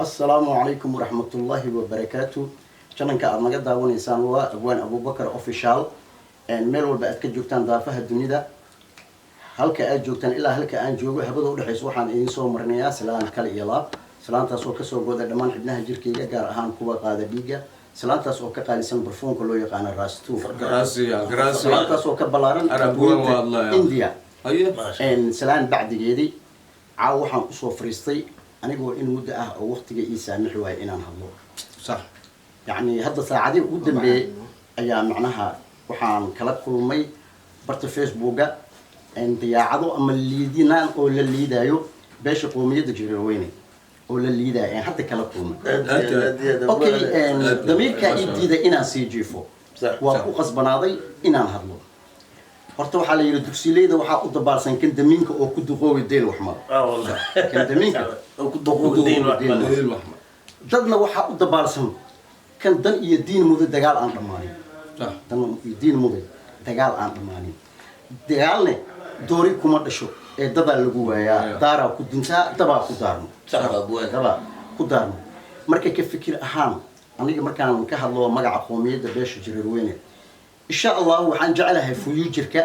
السلام عليكم ورحمة الله وبركاته. شنن كأرنجة داون إنسان هو أبوان أبو بكر أوفيشال. ميل والبعد كجوكتان ضافها الدنيا ده. هل كأجوكتان إلا هل كأنجوج هبضوا وده حيسوحان إنسان مرنيا سلام كلا يلا. سلام تاسو كسر جودة دمان حبناها جركيجا جار هان كوا قادة بيجا. سلام تاسو كقالسن برفون كله يقان الراستو. غراسي. سلام تاسو كبلارن. أربوان والله. إنديا. أيه. إن سلام بعد جدي عاوحن صوفريستي. أنا أقول إن مدة أو وقت جاي سامح واي إن أنا هالله. صح. يعني هذا ساعدي قدام بي أيام معناها وحان كلا كل مي برت فيسبوكا أنت يا عضو أما اللي دينا ولا اللي دايو باش قومية تجريويني ولا اللي دا يعني حتى كلا كل أوكي دمير كايدي دا إنا سيجيفو وقص بناضي إنا هالله. horta waxaa la yiri dugsiilayda waxaa u dabaarsan kan damiinka oo ku duqoobi deel waxmar والله kan damiinka oo ku duqoobi deel waxmar dadna waxaa u dabaarsan kan dan iyo diin mudo dagaal aan dhamaanin dan iyo diin mudo dagaal aan dhamaanin dagaalne doori kuma dhasho ee dada lagu waayaa daara ku dinta daba ku daarno daba ku daarno marka ka fikir ahaan aniga markaan ka hadlo magaca qoomiyadda beesha Jareerweyne إن شاء الله وحن جعلها فيوتشركا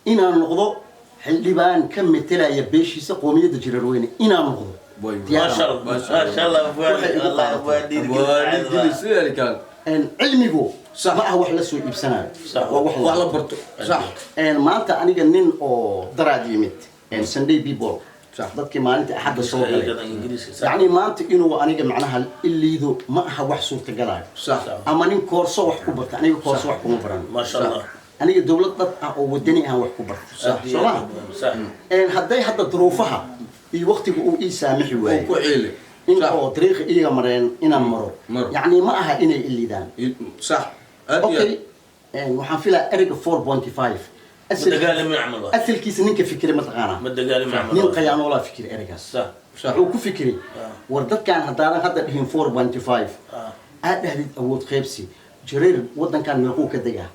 إن النقض حلبان كم مثلا يبيش يسقومية الجريروين إن النقض ما شاء الله ما شاء الله الله أبوان كان إن علمي جو صح ما هو حلا سوي بسنة صح وحلا برتو صح إن ما أنت أنا جنين أو درادي مت إن سندي بيبول صح ضدك ما أنت أحد الصوت يعني ما أنت إنه أنا معناها اللي ذو ما هو وحصول تجلاه صح أما نين كورس وحكوبة أنا كورس وحكومة بران ما شاء الله أنا الدولة أو ودني أنا وحكومة صح صح إن هداي حتى ظروفها في وقت يقول سامح واي وكعيلة إن أو طريق إيه مرين إن مرور يعني ما أها إني اللي دان صح أوكي إن وحنفيلا إريج 4.5 مدقال ما يعملوا أسل كيس نينك فكرة متقانا مدقال ما يعملوا نين قيان ولا فكرة إريجاس صح صح وكو فكري وردت كان هدانا هذا بهم 4.5 هذا هديت أول خيبسي جرير ودن كان ملقو كدجا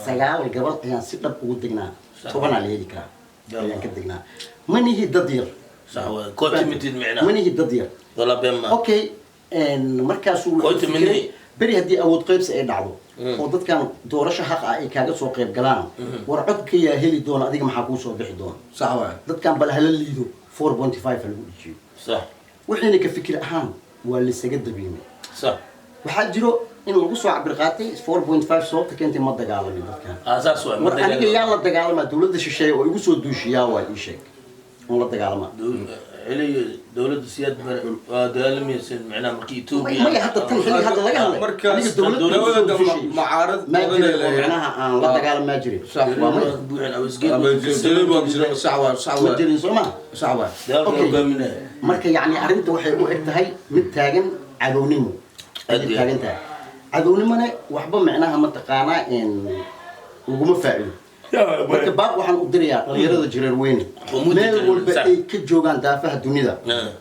سجال قبل يعني سبب ودنا طبعا على هذيك يعني كدجنا من هي الددير صح كوت متين معنا من هي الددير ولا بما أوكي إن مركز كوت مني بري هدي أول قيبس أي دعوة ودت كان دورش حق أي كاجس وقيب جلان ورعدك يا هلي دون أديك محكوس وبحدون صح واحد دت كان بلهلا اللي يدو 4.5 الوجي صح وحين كفكر أهم واللي سجد بيمي صح وحجرو إن القصة عبر قاتي 4.5 صوت كنت ما دجال من دت كان أساس واحد أنا يلا دجال ما دولة الشيء ويقصوا دوشيا ولا شيء والله دجال ما علي دولة سياد دجال ميسن معنا مركي توبي ما حتى تنحلي هذا لا يهلا مركز دولة معارض ما جري معناها لا دجال ما جري صح وما بوعن أو سجيد صح ما جري سوما صح أوكي marka yani arinta waxay u egtahay mid taagan cadownimo taagan tahay cadownimana waxba macnaha ma taqaanaa in uguma faa'iido marka baaq waxaan u dirayaa dhalinyarada Jareerweyne meel walba ay ka joogaan daafaha dunida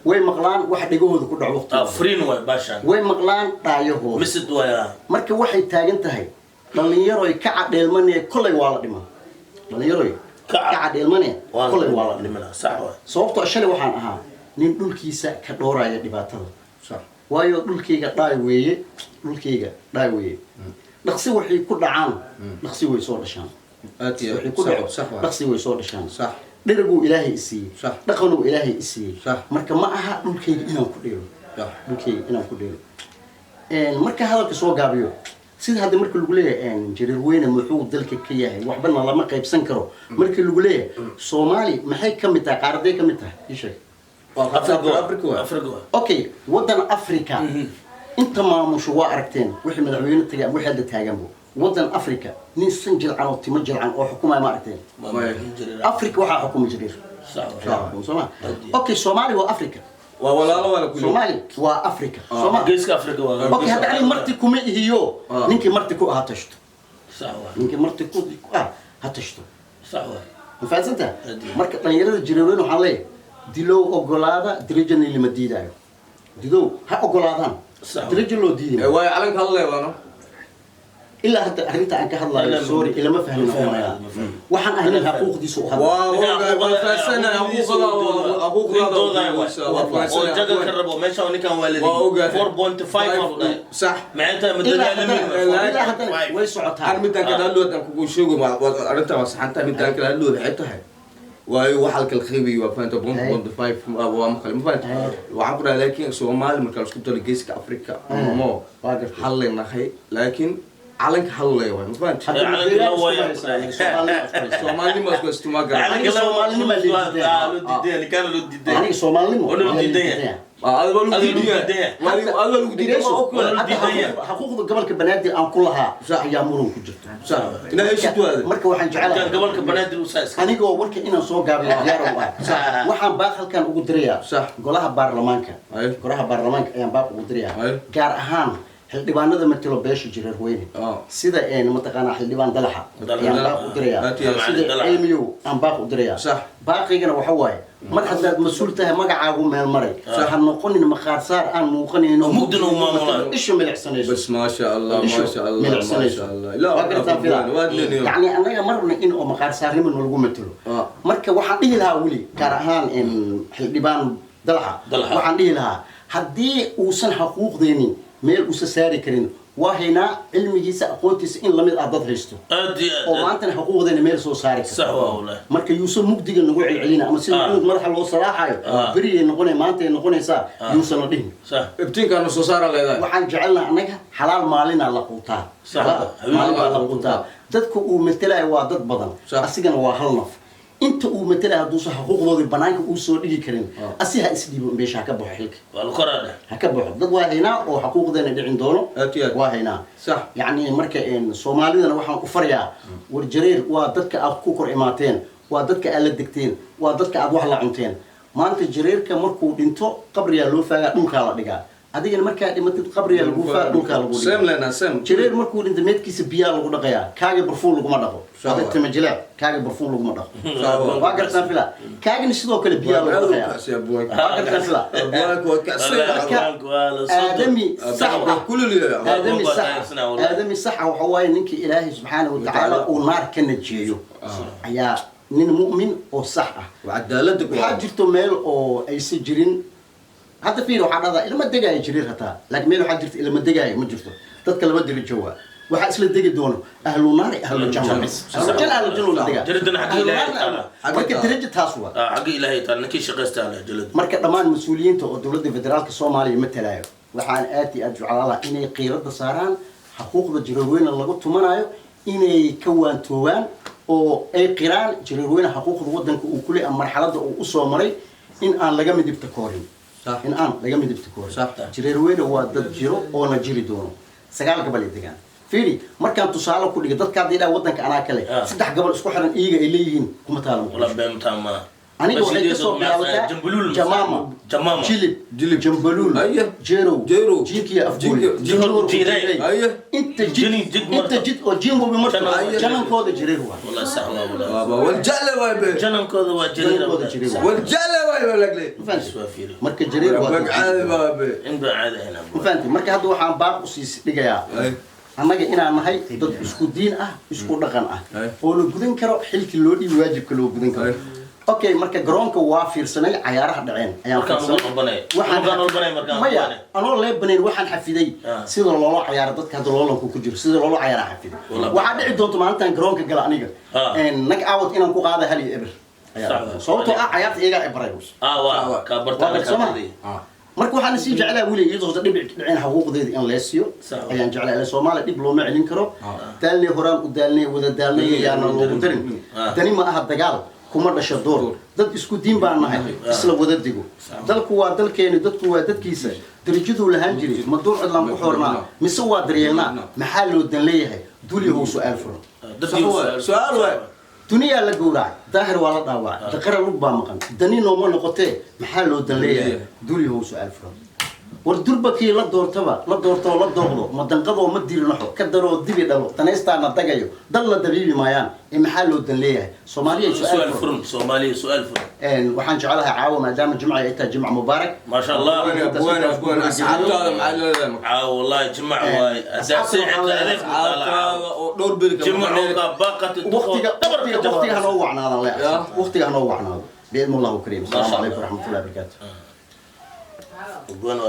way maqlaan wax dhigahooda ku dhaco waqti afriin way baashan way maqlaan dhaayahooda misad waya marka waxay taagan tahay dhalinyaro ay ka cadheelmanay kulay waa la dhimaa dhalinyaro ka cadheelmanay kulay waa la dhimaa sax waa sababtoo shalay waxaan ahaa nin dhulkiisa ka dhooraya dhibaatada sax waayo dhulkayga dhaay weeye dhaqsi waxay ku dhacaan dhaqsi way soo dhashaan waxay ku dhaco dhaqsi way soo dhashaan صح dhirgu ilaahay isiiyay صح dhaqanu ilaahay isiiyay صح marka ma aha dhulkayga inaan ku dheelo dhulkayga inaan ku dheelo marka hadalka soo gaabiyo sida hadda marka lagu leeyahay Jareerweyne muxuu dalka ka yahay waxbana lama qaybsan karo marka lagu leeyahay Soomaali maxay ka mid tahay qaaraday ka mid tahay isheeg أفريقيا أوكي ودن أفريقيا أنت ما مش واركتين وإحنا مدعوين تجا وحدة تاجمو ودن أفريقيا نسنجل عن وتمجل عن أو حكومة ماركتين أفريقيا وحا حكومة جرير صح أوكي سومالي وأفريقيا ولا كل سومالي وأفريقيا سومالي جيسك أفريقيا أوكي هذا علي مرتكو ما هيو نينك مرتكو هاتشتو صح نينك مرتكو هاتشتو صح مفاز أنت مركب طيارة الجريرين وحالي دلو أقولادا درجة اللي مديدة دلو ها أقولادان درجة لو ديدي واي علنك الله وانا إلا حتى أنت عنك الله سوري إلا ما فهمنا وحن أهل الحقوق دي سوء واو فاسنا أبوك وماشي هوني كان والدي وأوقات 4.5 صح معناتها من إلا الدجال حتى ويسعتها أنا مدان كده هلو أنا كوكو شوكو ما أنت مسحنتها مدان كده هلو حيتها واي waxalka الخيبي وفانت 1.5 waa maqal ma faanta waxaan ku dhahay laakiin Soomaali marka la isku daro geeska Afrika mo hal leeyahay laakiin calanka hal leeyahay ma faanta calanka la way Soomaali ma isku istimaag calanka Soomaali ma diiday kan loo diiday aniga Soomaali ma loo diiday هذا لو ديديا هذا لو ديديا حقوق gobolka banaadir aan ku lahaa ayaa muran ku jirta ina heshito hada marka waxaan jecelahay gobolka banaadir uu saas anigoo warka inaan soo gaabiyo diyaar u ah waxaan baaq halkan ugu dirayaa golaha baarlamaanka ayaan baaq ugu dirayaa gaar ahaan xildhibaanada matalo beesha jireer weyne sida mataqaanaa xildhibaan dalaxa ayaan baaq u dirayaa sida cilmiyow aan baaq u dirayaa baaqigana waxa waaye mar haddaad mas-uul tahay magacaagu meel maray ha noqonin maqaar saar aan muuqanayno mugdina u maamulaa isha milicsanayso بس ما شاء الله ما شاء الله ما شاء الله لا يعني anaga marna in oo maqaar saarnimo lagu matalo marka waxaan dhihi lahaa weli gaar ahaan xildhibaan dalaxa waxaan dhihi lahaa haddii uusan xuquuqdeenin meel uusa saari karin waa haynaa cilmigiisa aqoontiisa in lamid ah dad haysto oo maantana xuquuqdeena meel soo saari kara marka yuusan mugdiga nagu celcelina ama sida cunug madaxa loo salaaxayo beriyay noqonay maanta ay noqonaysaa yuusan la dhihin ibtiinkaanu soo saara leedahay waxaan jecelnaha annaga xalaal maalinaa la quutaa maalinaa la quutaa dadka uu matelayo waa dad badan asigana waa hal naf inta uu matelayo hadduusan xuquuqdoodii banaanka uu soo dhigi karin asi ha isdhiibo meesha ha ka baxo xilka ha ka baxo dad waa haynaa oo xuquuqdeena dhicin doono waa haynaa yacni marka soomaalidana waxaan u farayaa war jareer waa dadka aad ku kor imaateen waa dadka aad la degteen waa dadka aad wax la cunteen maanta jareerka markuu dhinto qabriyaa loo faagaa dhulkaa la dhigaa adigana markaa dhimatid qabriyaa lagu faa dhulkaa lagu dhigaa jareer markuu dhinto meedkiisa biyaa lagu dhaqayaa kaaga barfuun laguma dhaqo هذا التمجلات كاجي برفون لقمة ده واقر تنفلا كاجي نسيطه كله بيا لقمة واقر تنفلا آدمي صح كل اللي آدمي صح وحواي إنك إلهي سبحانه وتعالى ونار كنت جيو يا نين مؤمن وصح وعدالتك حاجته ميل أو أي سجرين حتى فيه واحد هذا إلا ما دقاي جرير هتا لكن ميل حاجته إلا ما دقاي ما جرته تذكر ما دري جوا waxaa isla degi doono ahlu naar ahlu janna ahlu janna dega jiridna xaq ilaahay taala marka darajo taas waa xaq ilaahay taala ninkii shaqeystaa la jalad marka dhamaan mas'uuliyiinta oo dawladda federaalka Soomaaliya matalayo waxaan aad jeclaan inay qiirada saaraan xuquuqda jireerweyna lagu tumanayo inay ka waantoobaan oo ay qiraan jireerweyna xuquuqda wadanka uu ku leeyahay marxaladda uu u soo maray in aan laga midibta koorin jireerweyna waa dad jiro oo la jiri doono sagaal gabal deegaan فيري مركان تصالح كل جد كذا إذا ودنك أنا كله سدح قبل أسبوع حنا إيجا إليهن كم تعلم ولا بهم تاما أنا قلت تصور بياوتا جمامة جيلب جنبلول جيرو جيكي أفجول جنور جيري أنت جد أو جيمو بمرة جنم كود جريروا والله سهلة والله والجلة وايبه جنم كود وجريروا والجلة وايبه لقلي فانت مركز جريروا إن بعد هنا فانت مركز هذا وحنا باق وسيس لقيا annaga inaan nahay dad isku diin ah isku dhaqan ah oo la gudan karo xilkii loo dhiibay waajibka loo gudan karo okay marka garoonka waa fiirsanay ciyaaraha dhaceen ayaan waxaan anoo leebaneen waxaan xafiday sida loola ciyaaro dadka hadda loolanku ku jiro sida loola ciyaaro xafiday waxaa dhici doonta maalintan garoonka gala aniga nag aawad inaan ku qaado hal iyo eber sababtoo ah ciyaarta iyagaa ibray waa ka bartaan marka waxaan sii jeclaa wili iyadoo dhibic dhicin xuquuqdeeda in la siiyo ayaan jeclaa Soomaaliya dib looma celin karo daalnay horaan u daalnay wada daalnay ayaana loogu darin tani ma aha dagaal kuma dhasho door dad isku diin baan nahay isla wada digo dalku waa dalkeena dadku waa dadkiisa darajadu lahaan jiray ma duur cidlaan ku xornaa mise waa daryeelnaa maxaa loo dan leeyahay duli hoo su'aal furo su'aal waa دنيا لا جورا ظاهر ولا ضاوع تقرا لبا مقن دني نوما نقطه maxaa loo danleeyahay duli hoo su'aal furo war durbakii la doortaba la doorto la doogdo ma danqado ma diirnaxo ka daro dibi dhalo tanaystaana tagayo dal la dabiibi maayaan maxaa loo danleeyahay Soomaaliya su'aal furan Soomaaliya su'aal furan waxaan jecelahay caawa maadaama jumca ay tahay jumca mubaarak ma sha Allah buwan asxaabtaada macallin wallahi jumca waay asaasi adeeg oo dhowr bil ka jumca ka baqat waqtiga hanoo wacnaada waqtiga hanoo wacnaada بإذن الله الكريم السلام عليكم ورحمة الله وبركاته Ridwan